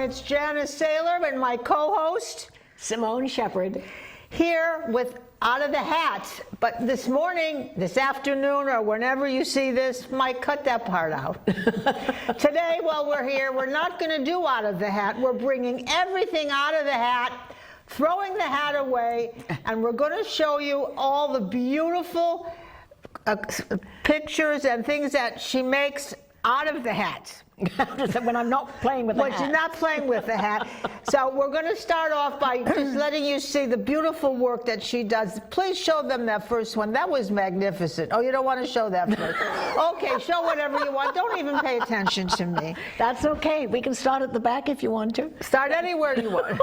It's Janice Saylor and my co-host, Simone Shepard, here with Out of the Hat. But this morning, this afternoon, or whenever you see this, Mike, cut that part out. Today, while we're here, we're not going to do Out of the Hat. We're bringing everything out of the hat, throwing the hat away, and we're going to show you all the beautiful pictures and things that she makes out of the hat. when I'm not playing with the hat. When she's not playing with the hat. So we're going to start off by just letting you see the beautiful work that she does. Please show them that first one. That was magnificent. Oh, you don't want to show that first? Okay, show whatever you want. Don't even pay attention to me. That's okay. We can start at the back if you want to. Start anywhere you want.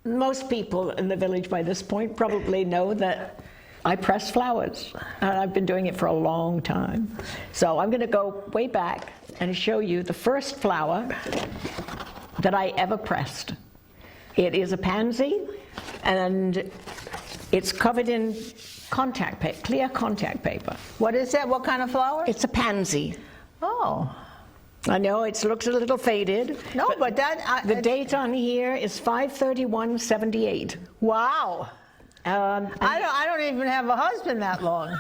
Most people in the village by this point probably know that I press flowers, and I've been doing it for a long time. So I'm going to go way back and show you the first flower that I ever pressed. It is a pansy, and it's covered in contact paper, clear contact paper. What is that? What kind of flower? It's a pansy. Oh. I know it looks a little faded. No, but that... the date on here is 5/31/78. Wow. I don't even have a husband that long.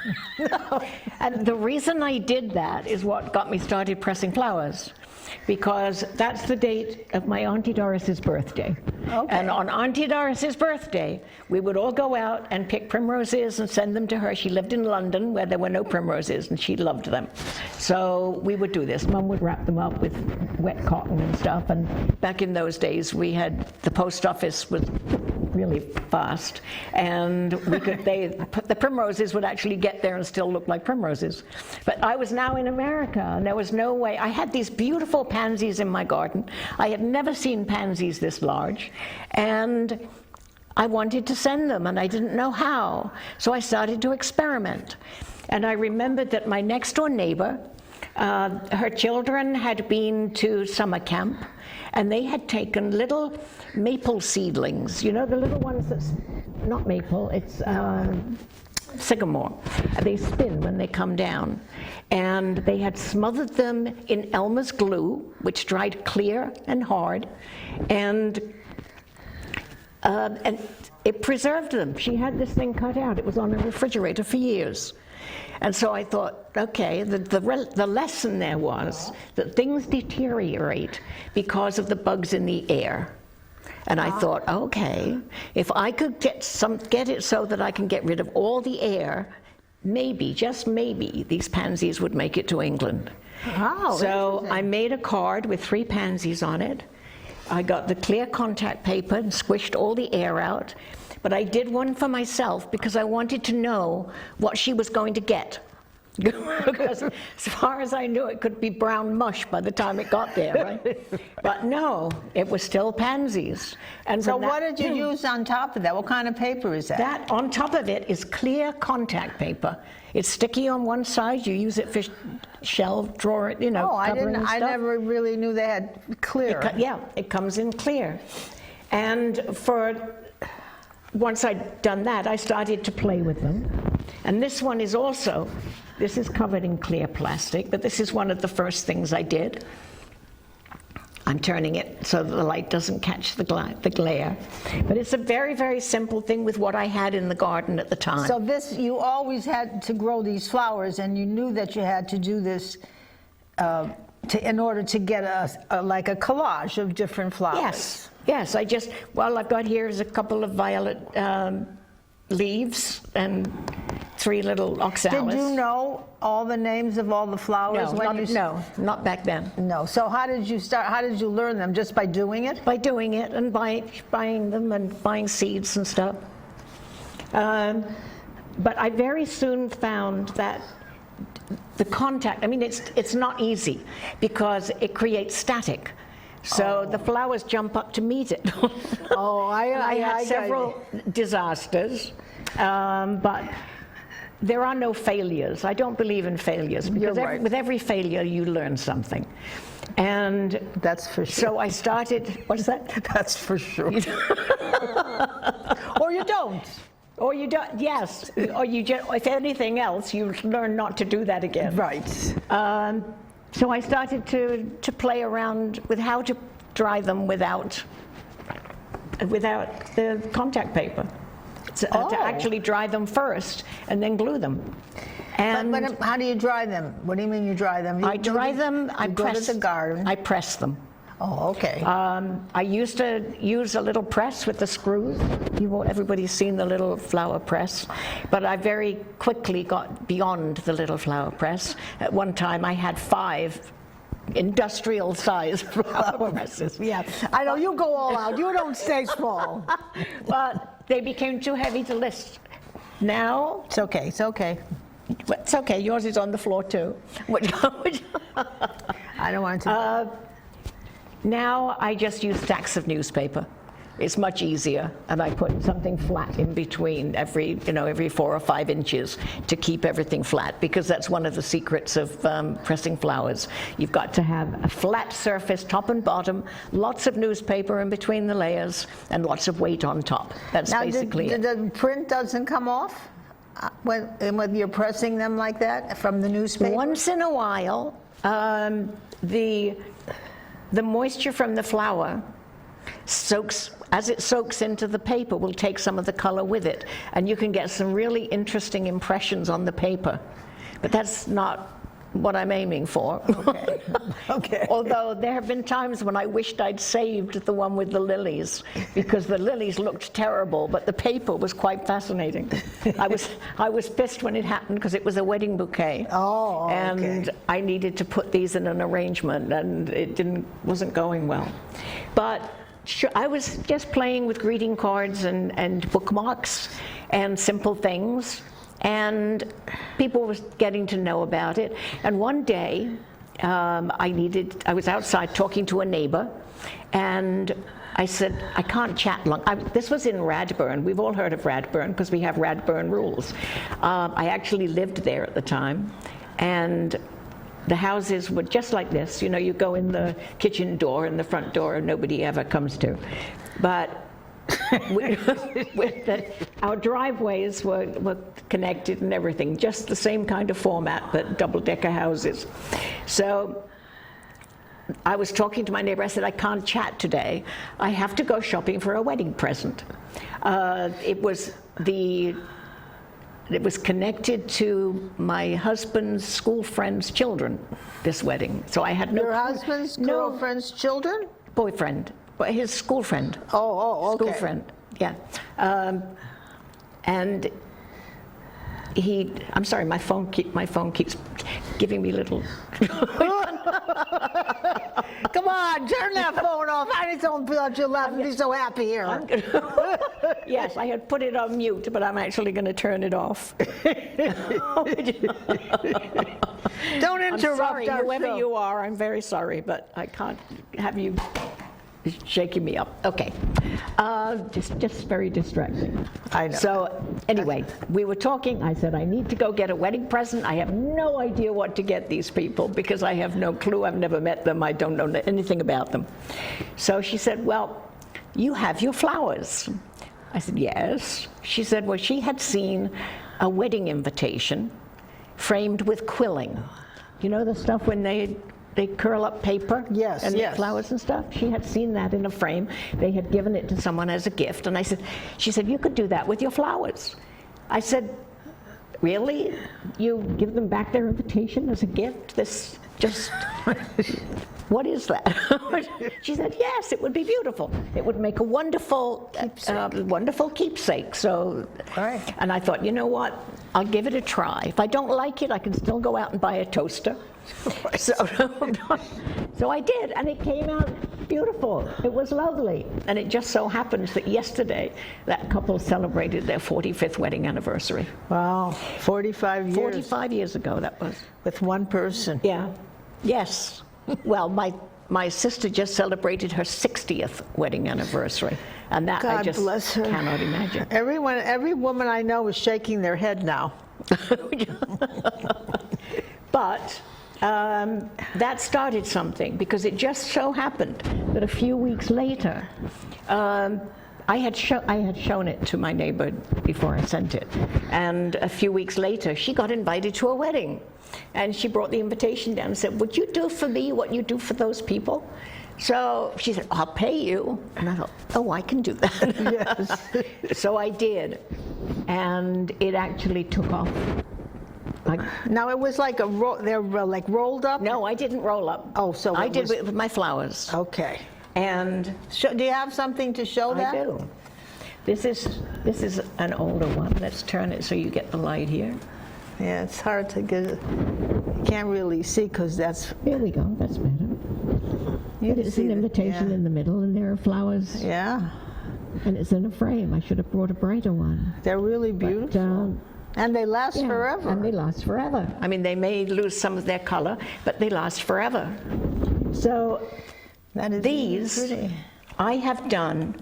And the reason I did that is what got me started pressing flowers, because that's the date of my Auntie Doris's birthday. Okay. And on Auntie Doris's birthday, we would all go out and pick primroses and send them to her. She lived in London where there were no primroses, and she loved them. So we would do this. Mom would wrap them up with wet cotton and stuff, and back in those days we had, the post office was really fast, and the primroses would actually get there and still look like primroses. But I was now in America, and there was no way. I had these beautiful pansies in my garden. I had never seen pansies this large, and I wanted to send them, and I didn't know how. So I started to experiment. And I remembered that my next door neighbor, her children had been to summer camp, and they had taken little maple seedlings, you know, the little ones that's not maple, it's sycamore. They spin when they come down. And they had smothered them in Elmer's glue, which dried clear and hard, and it preserved them. She had this thing cut out. It was on a refrigerator for years. And so I thought, okay, the lesson there was that things deteriorate because of the bugs in the air. And I thought, okay, if I could get it so that I can get rid of all the air, maybe, just maybe, these pansies would make it to England. Wow, so I made a card with 3 pansies on it. I got the clear contact paper and squished all the air out. But I did one for myself because I wanted to know what she was going to get. Because as far as I knew, it could be brown mush by the time it got there, right? But no, it was still pansies. And so what did you use on top of that? What kind of paper is that? That, on top of it, is clear contact paper. It's sticky on one side. You use it for shelf drawer, you know, covering and stuff. I never really knew they had clear. It comes in clear. And once I'd done that, I started to play with them. And this one is also, this is covered in clear plastic, but this is one of the first things I did. I'm turning it so that the light doesn't catch the glare. But it's a very, very simple thing with what I had in the garden at the time. So this, you always had to grow these flowers, and you knew that you had to do this in order to get like a collage of different flowers. Yes. Yes, I've got here is a couple of violet leaves and 3 little oxalis. Did you know all the names of all the flowers? No, not back then. No. So how did you start? How did you learn them? Just by doing it? By doing it and buying them and buying seeds and stuff. But I very soon found that the contact, I mean, it's not easy because it creates static. So the flowers jump up to meet it. I had several disasters, but there are no failures. I don't believe in failures because with every failure you learn something. And that's for sure. So I started, what is that? That's for sure. Or you don't. Or you don't, yes. Or you just, if anything else, you learn not to do that again. Right. So I started to play around with how to dry them without the contact paper. To actually dry them first and then glue them. And But how do you dry them? What do you mean you dry them? I dry them, I go press to the garden. I press them. Oh, okay. I used to use a little press with the screws. Everybody's seen the little flower press, but I very quickly got beyond the little flower press. At one time I had 5 industrial size flower presses. Yeah, I know, you go all out. You don't stay small. But they became too heavy to lift. Now, It's okay, it's okay. it's okay, yours is on the floor too. I don't want to. Now I just use stacks of newspaper. It's much easier, and I put something flat in between every 4 or 5 inches to keep everything flat, because that's one of the secrets of pressing flowers. You've got to have a flat surface, top and bottom, lots of newspaper in between the layers, and lots of weight on top. That's Now, basically it. the print doesn't come off when you're pressing them like that from the newspaper? Once in a while, the moisture from the flower as it soaks into the paper, will take some of the color with it, and you can get some really interesting impressions on the paper. But that's not what I'm aiming for. Okay. Okay. Although there have been times when I wished I'd saved the one with the lilies, because the lilies looked terrible, but the paper was quite fascinating. I was pissed when it happened, because it was a wedding bouquet. Oh, okay. And I needed to put these in an arrangement, and it wasn't going well. But I was just playing with greeting cards and bookmarks and simple things, and people were getting to know about it. And one day, I was outside talking to a neighbor, and I said, I can't chat long. This was in Radburn. We've all heard of Radburn, because we have Radburn rules. I actually lived there at the time, and the houses were just like this. You go in the kitchen door and the front door, nobody ever comes to. But our driveways were connected and everything, just the same kind of format, but double-decker houses. So I was talking to my neighbor. I said, I can't chat today. I have to go shopping for a wedding present. It was connected to my husband's school friend's children, this wedding. So I had no... Your husband's girlfriend's children? Boyfriend, his school friend. Oh, okay. School friend, yeah. And I'm sorry, my phone keeps giving me little... Come on, turn that phone off. I just don't feel that you'll laugh and be so happy here. Yes, I had put it on mute, but I'm actually going to turn it off. Don't interrupt. I'm sorry, our whoever show. you are, I'm very sorry, but I can't have you shaking me up. Okay, just very distracting. I know. So anyway, we were talking. I said, I need to go get a wedding present. I have no idea what to get these people, because I have no clue. I've never met them. I don't know anything about them. So she said, well, you have your flowers. I said, yes. She said, well, she had seen a wedding invitation framed with quilling. You know the stuff when they curl up paper? Yes, and yes. flowers and stuff? She had seen that in a frame. They had given it to someone as a gift. And she said, you could do that with your flowers. I said, really? You give them back their invitation as a gift? What is that? She said, yes, it would be beautiful. It would make a wonderful keepsake. So, Right. And I thought, you know what? I'll give it a try. If I don't like it, I can still go out and buy a toaster. So I did, and it came out beautiful. It was lovely. And it just so happens that yesterday, that couple celebrated their 45th wedding anniversary. Wow, 45 years. 45 years ago, that was. With one person. Yeah. Yes. Well, my sister just celebrated her 60th wedding anniversary, and that I God just bless her. cannot imagine. Every woman I know is shaking their head now. But that started something, because it just so happened that a few weeks later, I had shown it to my neighbor before I sent it, and a few weeks later she got invited to a wedding, and she brought the invitation down and said, "Would you do for me what you do for those people?" So she said, "I'll pay you," and I thought, "Oh, I can do that." Yes. So I did, and it actually took off. Like, Now it was like they're like rolled up? no, I didn't roll up. Oh, so I it did was- it with my flowers. Okay. And Do you have something to show that? I do. This is an older one. Let's turn it so you get the light here. Yeah, it's hard to get it. You can't really see because that's... Here we go. That's better. You can It's see an the- invitation yeah. in the middle, and there are flowers, Yeah, and it's in a frame. I should have brought a brighter one. they're really beautiful. And they last Yeah, forever. and they last forever. I mean, they may lose some of their color, but they last forever. So That is these, really pretty. I have done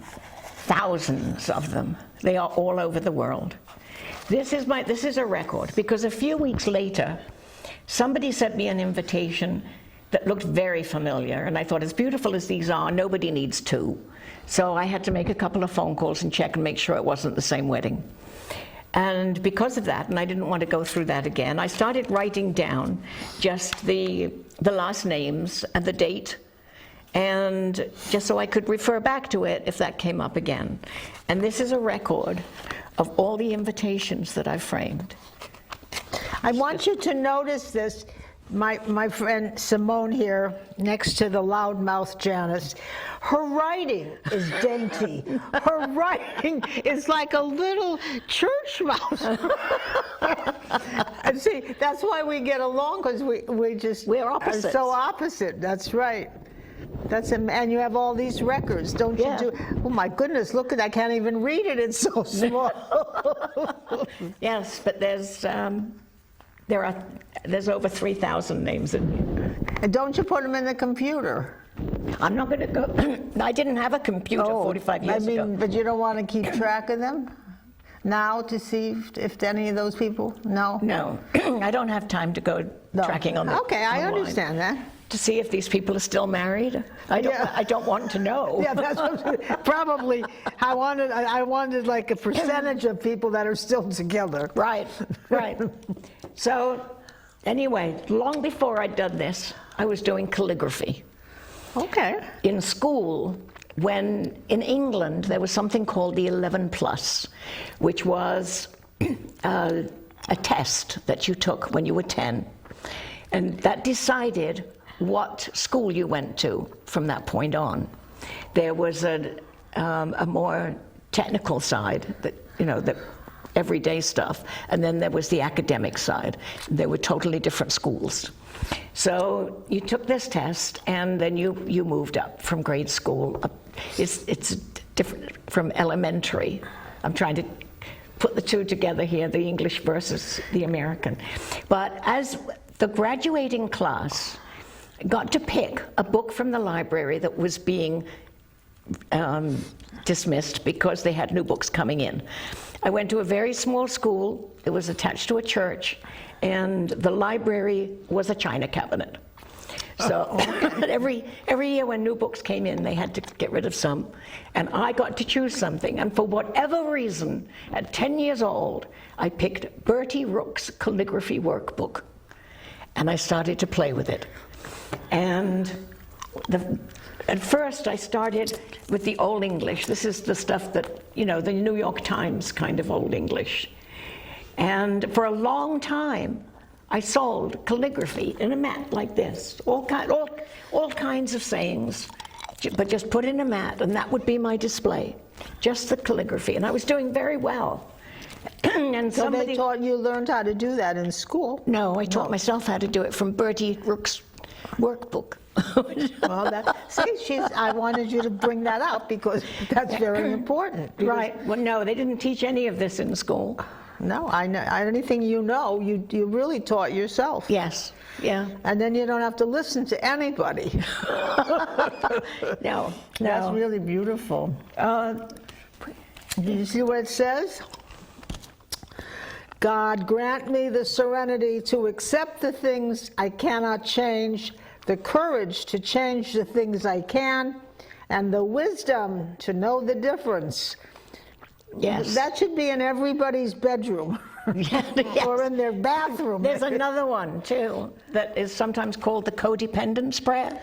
thousands of them. They are all over the world. This is a record, because a few weeks later, somebody sent me an invitation that looked very familiar, and I thought, as beautiful as these are, nobody needs two. So I had to make a couple of phone calls and check and make sure it wasn't the same wedding. And because of that, and I didn't want to go through that again, I started writing down just the last names and the date, and just so I could refer back to it if that came up again. And this is a record of all the invitations that I've framed. I want you to notice this. My friend Simone here, next to the loudmouth Janice, her writing is dainty. Her writing is like a little church mouse. And see, that's why we get along, because we're opposites. are so opposite. That's right. And you have all these records, don't you? Yeah. Oh my goodness, look at, I can't even read it, it's so small. Yes, but there's over 3,000 names in here. And don't you put them in the computer? I'm not going to go. I didn't have a computer 45 years ago. But you don't want to keep track of them now to see if any of those people? No? No, I don't have time to go No. tracking on the Okay, I online understand that. to see if these people are still married. Yeah. I don't want to know. Yeah, that's what, probably. I wanted like a percentage of people that are still together. Right, right. So anyway, long before I'd done this, I was doing calligraphy. Okay. In school, when in England there was something called the 11 plus, which was a test that you took when you were 10, and that decided what school you went to from that point on. There was a more technical side, that the everyday stuff, and then there was the academic side. They were totally different schools. So you took this test, and then you moved up from grade school up. It's different from elementary. I'm trying to put the two together here, the English versus the American. But as the graduating class got to pick a book from the library that was being dismissed because they had new books coming in. I went to a very small school. It was attached to a church, and the library was a china cabinet. So every year when new books came in, they had to get rid of some, and I got to choose something. And for whatever reason, at 10 years old, I picked Bertie Rook's calligraphy workbook, and I started to play with it. And at first, I started with the Old English. This is the stuff that, the New York Times kind of Old English. And for a long time, I sold calligraphy in a mat like this, all kinds of sayings, but just put in a mat, and that would be my display, just the calligraphy. And I was doing very well. And So they you learned how to do that in school? No, I taught myself how to do it from Bertie Rook's workbook. Well, I wanted you to bring that out because that's very important. Right. Well, no, they didn't teach any of this in school. No, I know. Anything you really taught yourself. Yes. Yeah. And then you don't have to listen to anybody. No. That's really beautiful. Do you see what it says? God, grant me the serenity to accept the things I cannot change, the courage to change the things I can, and the wisdom to know the difference. Yes. That should be in everybody's bedroom. Yes. Or in their bathroom. There's another one, too, that is sometimes called the codependence prayer.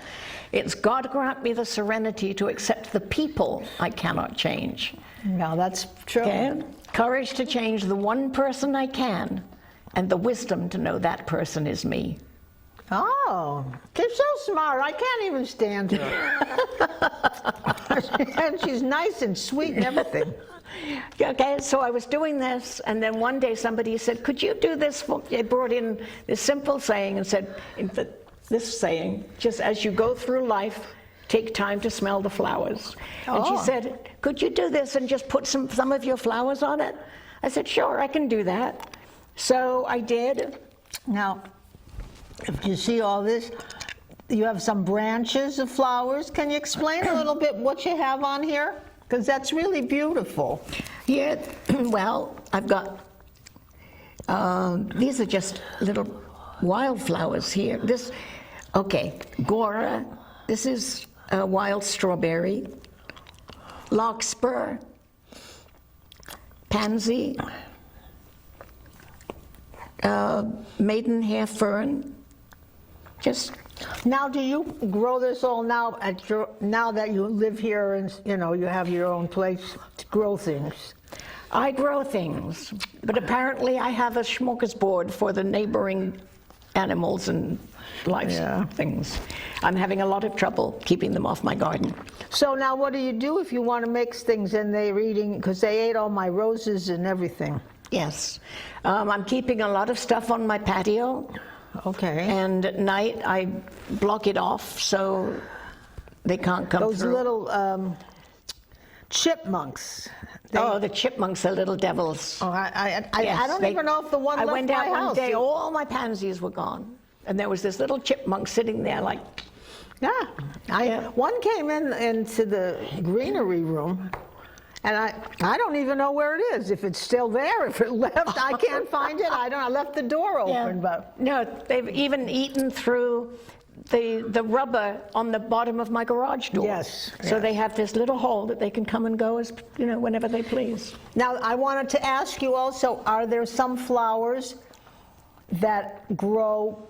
It's, God grant me the serenity to accept the people I cannot change. No, that's true. Okay? Courage to change the one person I can, and the wisdom to know that person is me. Oh, she's so smart. I can't even stand her. And she's nice and sweet and everything. Okay, so I was doing this, and then one day somebody said, could you do this? They brought in this simple saying and said, this saying, just as you go through life, take time to smell the flowers. And she said, could you do this and just put some of your flowers on it? I said, sure, I can do that. So I did. Now, if you see all this, you have some branches of flowers. Can you explain a little bit what you have on here? Because that's really beautiful. Here, well, I've got, these are just little wildflowers here. This, okay, Gora, this is a wild strawberry, larkspur, pansy, maidenhair fern, just. Now, do you grow this all now now that you live here and you have your own place to grow things? I grow things, but apparently I have a smorgasbord for the neighboring animals and livestock things. I'm having a lot of trouble keeping them off my garden. So now what do you do if you want to mix things and they're eating, because they ate all my roses and everything? Yes. I'm keeping a lot of stuff on my patio. Okay. And at night I block it off so they can't come Those through. little chipmunks. Oh, the chipmunks are little devils. Oh, I Yes, don't even know if the one I left went my out one house. day, all my pansies were gone. And there was this little chipmunk sitting there like, Yeah, one came into the greenery room, and I don't even know where it is. If it's still there, if it left, I can't find it. I left the door open, but no, they've even eaten through the rubber on the bottom of my garage door. Yes, So yes. they have this little hole that they can come and go as whenever they please. Now I wanted to ask you also: are there some flowers that grow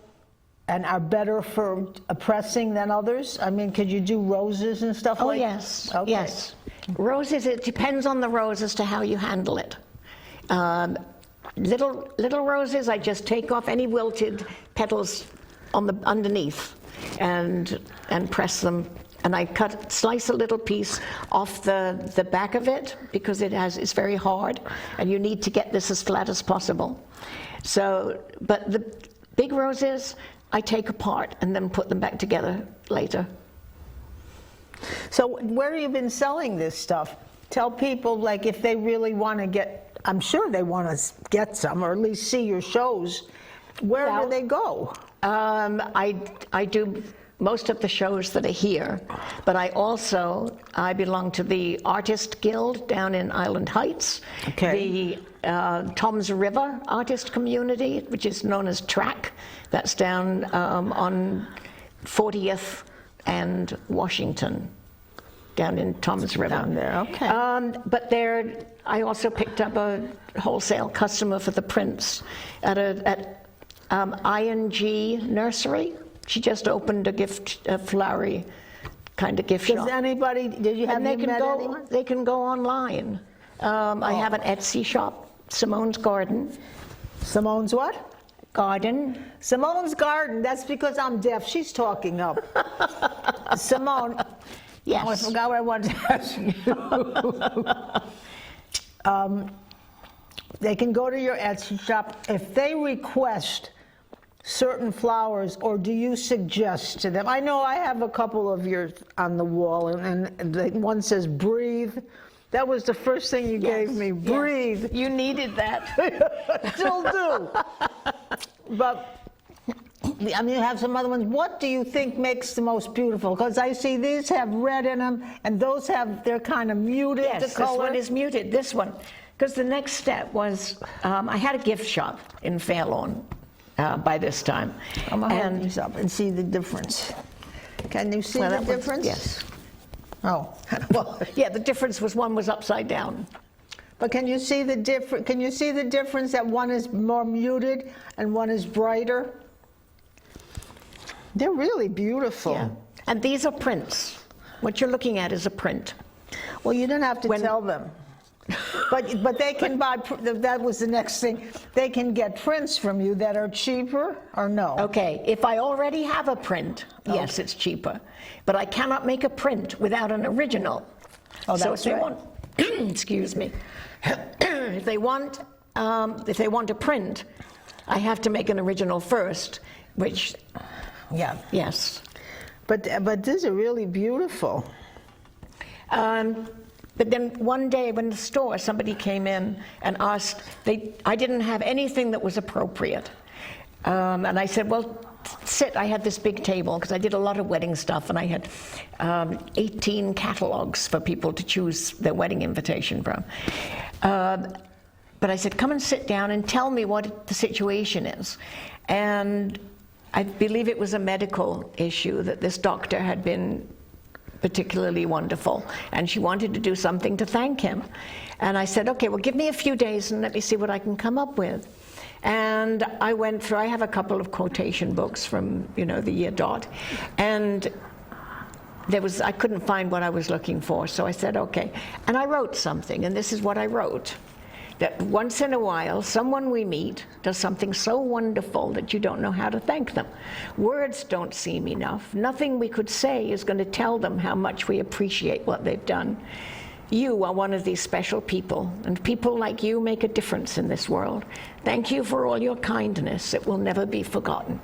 and are better for pressing than others? I mean, could you do roses and stuff like that? Oh, yes, Okay. yes. Roses, it depends on the rose as to how you handle it. Little roses, I just take off any wilted petals on the underneath and press them. And I slice a little piece off the back of it because it's very hard, and you need to get this as flat as possible. So, but the big roses, I take apart and then put them back together later. So where have you been selling this stuff? Tell people, like, if they really want to get, I'm sure they want to get some, or at least see your shows. Where do they go? I do most of the shows that are here, but I belong to the Artist Guild down in Island Heights, the Toms River Artist Community, which is known as TRAC, that's down on 40th and Washington, down in Toms River. Down there, okay. But I also picked up a wholesale customer for the prints at ING Nursery. She just opened a flowery kind of gift shop. Did you have anyone? They can go online. I have an Etsy shop, Simone's Garden. Simone's what? Garden. Simone's Garden. That's because I'm deaf. She's talking up. Simone. Yes. Oh, I forgot what I wanted to ask you. They can go to your Etsy shop. If they request certain flowers, or do you suggest to them? I know I have a couple of yours on the wall, and one says breathe. That was the first thing you gave me, breathe. Yes. You needed that. Still do. But I mean, you have some other ones. What do you think makes the most beautiful? Because I see these have red in them, and those they're kind of muted, Yes, the color. this one is muted, this one. Because the next step was, I had a gift shop in Fairlawn by this time. I'm going to hold these up and see the difference. Can you see the difference? Yes. Oh, well, Yeah, the difference was one was upside down. but can you see the difference that one is more muted and one is brighter? They're really beautiful. Yeah. And these are prints. What you're looking at is a print. Well, you don't have to tell them. But they can buy, that was the next thing, they can get prints from you that are cheaper or no? Okay, if I already have a print, yes, it's cheaper. But I cannot make a print without an original. Oh, so that's if they right. want, excuse me, if they want a print, I have to make an original first, which, Yeah. yes. But these are really beautiful. But then one day when the store, somebody came in and asked, I didn't have anything that was appropriate. And I said, well, sit. I had this big table because I did a lot of wedding stuff, and I had 18 catalogs for people to choose their wedding invitation from. But I said, come and sit down and tell me what the situation is. And I believe it was a medical issue that this doctor had been particularly wonderful, and she wanted to do something to thank him. And I said, okay, well, give me a few days and let me see what I can come up with. And I went through, I have a couple of quotation books from, the year dot, and I couldn't find what I was looking for, so I said, okay. And I wrote something, and this is what I wrote. That once in a while, someone we meet does something so wonderful that you don't know how to thank them. Words don't seem enough. Nothing we could say is going to tell them how much we appreciate what they've done. You are one of these special people, and people like you make a difference in this world. Thank you for all your kindness. It will never be forgotten.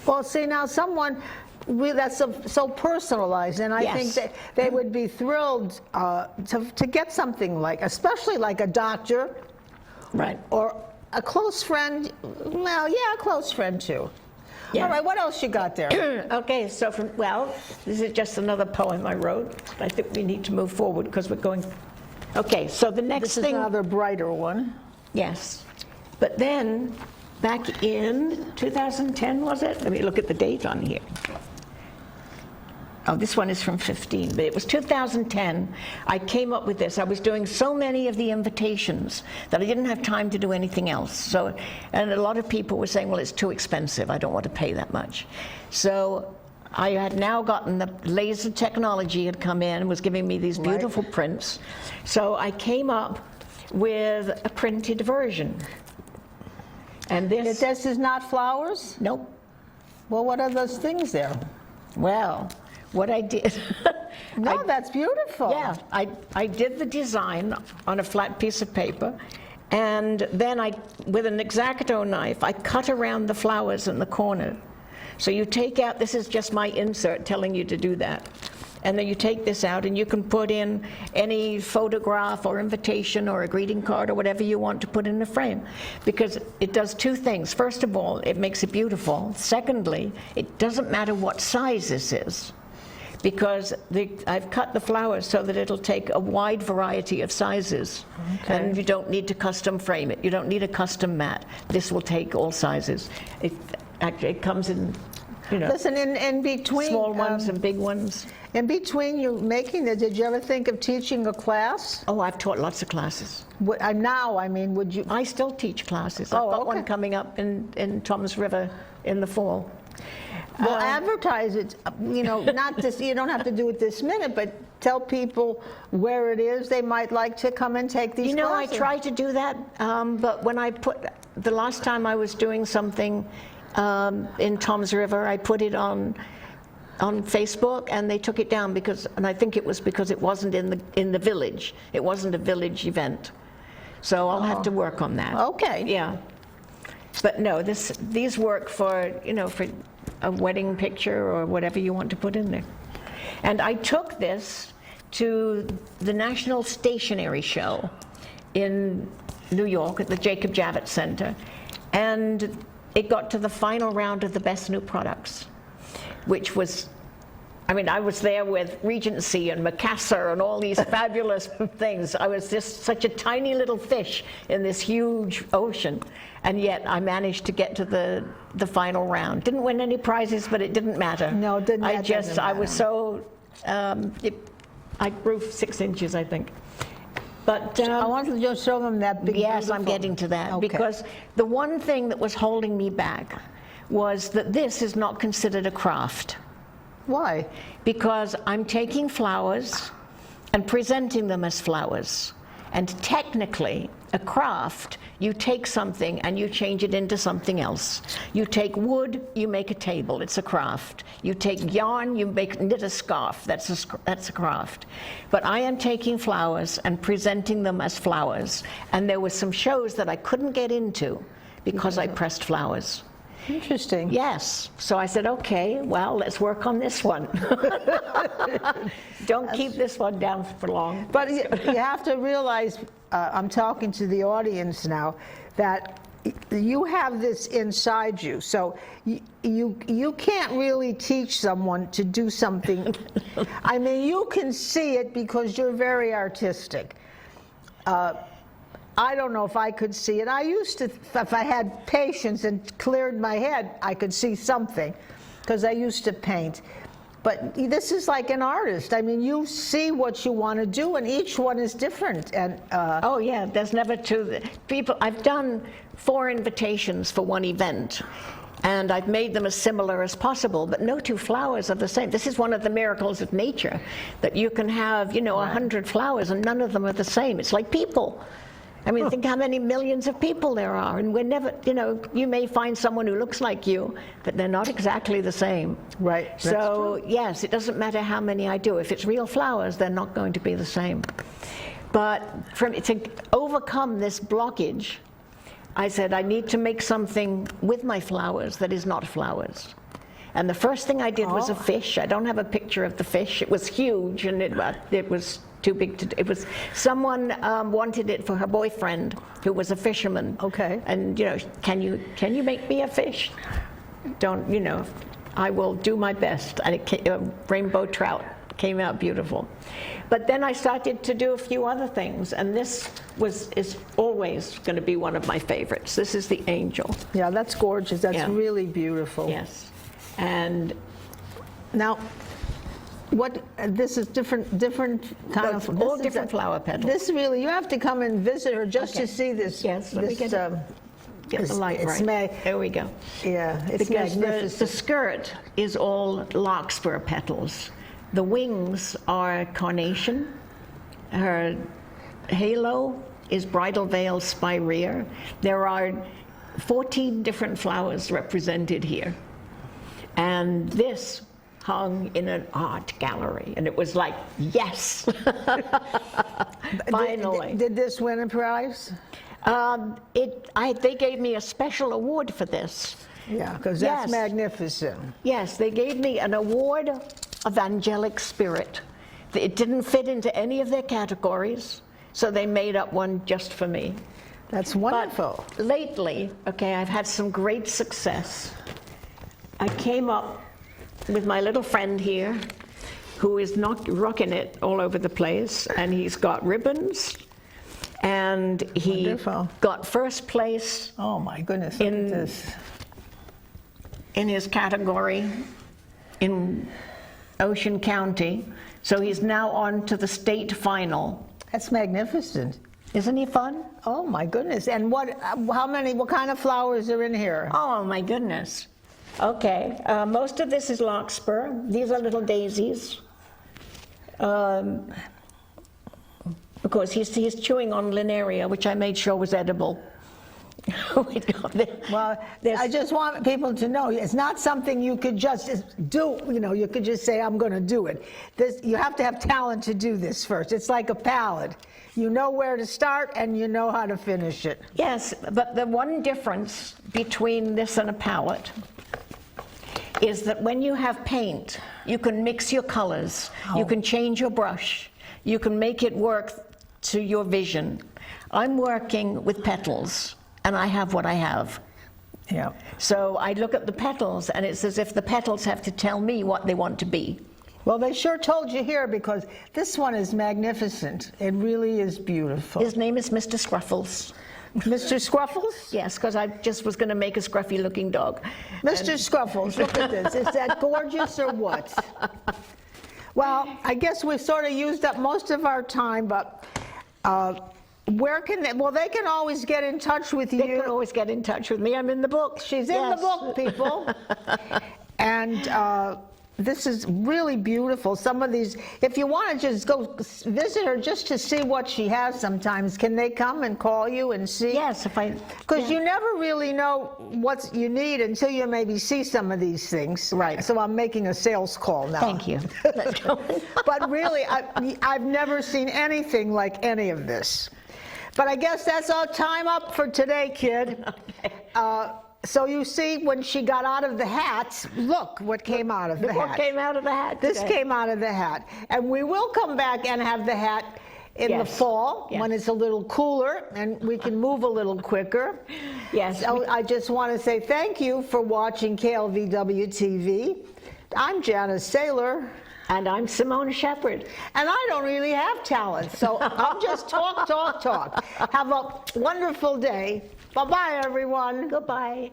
Well, see, now that's so personalized, and I think that they would be thrilled to get something especially like a doctor. Right. Or a close friend. Well, yeah, a close friend too. Yeah. All right, what else you got there? Okay, so this is just another poem I wrote. I think we need to move forward because we're going. Okay, so the next This is thing. another brighter one. Yes. But then, back in 2010, was it? Let me look at the date on here. Oh, this one is from 15, but it was 2010. I came up with this. I was doing so many of the invitations that I didn't have time to do anything else. And a lot of people were saying, well, it's too expensive. I don't want to pay that much. So I had now gotten the laser technology had come in and was giving me these beautiful prints. So I came up with a printed version. And this is not flowers? Nope. Well, what are those things there? Well, what I did. No, that's beautiful. Yeah, I did the design on a flat piece of paper, and then with an X-Acto knife, I cut around the flowers in the corner. So you take out, this is just my insert telling you to do that. And then you take this out and you can put in any photograph or invitation or a greeting card or whatever you want to put in the frame. Because it does two things. First of all, it makes it beautiful. Secondly, it doesn't matter what size this is. Because I've cut the flowers so that it'll take a wide variety of sizes. Okay. And you don't need to custom frame it. You don't need a custom mat. This will take all sizes. It comes in, Listen, in between small ones and big ones. In between you making it, did you ever think of teaching a class? Oh, I've taught lots of classes. Would you? I still teach classes. I've got one coming up in Toms River in the fall. Well, advertise it, not this, you don't have to do it this minute, but tell people where it is they might like to come and take these classes. I try to do that, but when the last time I was doing something in Toms River, I put it on Facebook, and they took it down and I think it was because it wasn't in the village. It wasn't a village event. So I'll have to work on that. Okay. Yeah. But no, these work for a wedding picture or whatever you want to put in there. And I took this to the National Stationery Show in New York at the Jacob Javits Center, and it got to the final round of the best new products, which was, I was there with Regency and Macassar and all these fabulous things. I was just such a tiny little fish in this huge ocean, and yet I managed to get to the final round. Didn't win any prizes, but it didn't matter. No, it didn't matter. I was so, I grew 6 inches, I think. But I wanted to just show them that big, yes, I'm beautiful- getting to that. Okay. Because the one thing that was holding me back was that this is not considered a craft. Why? Because I'm taking flowers and presenting them as flowers. And technically, a craft, you take something and you change it into something else. You take wood, you make a table, it's a craft. You take yarn, you knit a scarf, that's a craft. But I am taking flowers and presenting them as flowers. And there were some shows that I couldn't get into because I pressed flowers. Interesting. Yes. So I said, okay, well, let's work on this one. Don't keep this one down for long. But you have to realize, I'm talking to the audience now, that you have this inside you. So you can't really teach someone to do something. I mean, you can see it because you're very artistic. I don't know if I could see it. I used to, if I had patience and cleared my head, I could see something, because I used to paint. But this is like an artist. I mean, you see what you want to do, and each one is different. And oh yeah, there's never two people. I've done 4 invitations for one event, and I've made them as similar as possible, but no 2 flowers are the same. This is one of the miracles of nature, that you can have, 100 flowers and none of them are the same. It's like people. I mean, think how many millions of people there are, and we're never, you may find someone who looks like you, but they're not exactly the same. Right. That's So, true. yes, it doesn't matter how many I do. If it's real flowers, they're not going to be the same. But to overcome this blockage, I said, I need to make something with my flowers that is not flowers. And the first thing I did was a fish. I don't have a picture of the fish. It was huge, and it was too big to do. It was, someone wanted it for her boyfriend, who was a fisherman. Okay. And, can you make me a fish? I will do my best. And rainbow trout came out beautiful. But then I started to do a few other things, and this is always going to be one of my favorites. This is the angel. yeah, that's gorgeous. That's Yeah. really beautiful. Yes. And Now, this is different kind of all this is different flower petals. This really, you have to come and visit her just Okay. to see this. Yes, let me get the light it's right. There we go. Yeah, it's Because the magnificent. skirt is all larkspur petals. The wings are carnation. Her halo is bridal veil spirea. There are 14 different flowers represented here. And this hung in an art gallery, and it was like, yes, finally. Did this win a prize? They gave me a special award for this. Yeah, because that's Yes. magnificent. Yes, they gave me an award of angelic spirit. It didn't fit into any of their categories, so they made up one just for me. That's wonderful. But lately, I've had some great success. I came up with my little friend here, who is not rocking it all over the place, and he's got ribbons, and he Wonderful. got first place Oh my goodness, look in- at this. in his category in Ocean County. So he's now on to the state final. That's magnificent. Isn't he fun? Oh my goodness. And what kind of flowers are in here? Oh my goodness. Okay, most of this is larkspur. These are little daisies. Of course, he's chewing on linaria, which I made sure was edible. Well, I just want people to know it's not something you could just do. You could just say, I'm going to do it. You have to have talent to do this first. It's like a palette. You know where to start and you know how to finish it. Yes, but the one difference between this and a palette is that when you have paint, you can mix your colors, you can change your brush, you can make it work to your vision. I'm working with petals, and I have what I have. Yeah. So I look at the petals, and it's as if the petals have to tell me what they want to be. Well, they sure told you here, because this one is magnificent. It really is beautiful. His name is Mr. Scruffles. Mr. Scruffles? Yes, because I just was going to make a scruffy-looking dog. Mr. Scruffles, look at this. Is that gorgeous or what? Well, I guess we've sort of used up most of our time, but where can they, well, they can always get in touch with you. They can always get in touch with me. I'm in the book. She's in the book, people. And this is really beautiful. Some of these, if you want to just go visit her just to see what she has sometimes, can they come and call you and see? Yes, if I... Because you never really know what you need until you maybe see some of these things. Right. So I'm making a sales call now. Thank you. Let's go. But really, I've never seen anything like any of this. But I guess that's all time up for today, kid. So you see, when she got out of the hat, look what came out of the hat. What came out of the hat This today. came out of the hat. And we will come back and have the hat in the fall when it's a little cooler and we can move a little quicker. Yes. So I just want to say thank you for watching KLVW-TV. I'm Janice Saylor. And I'm Simona Shepherd. And I don't really have talent, so I'm just talk. Have a wonderful day. Bye-bye, everyone. Goodbye.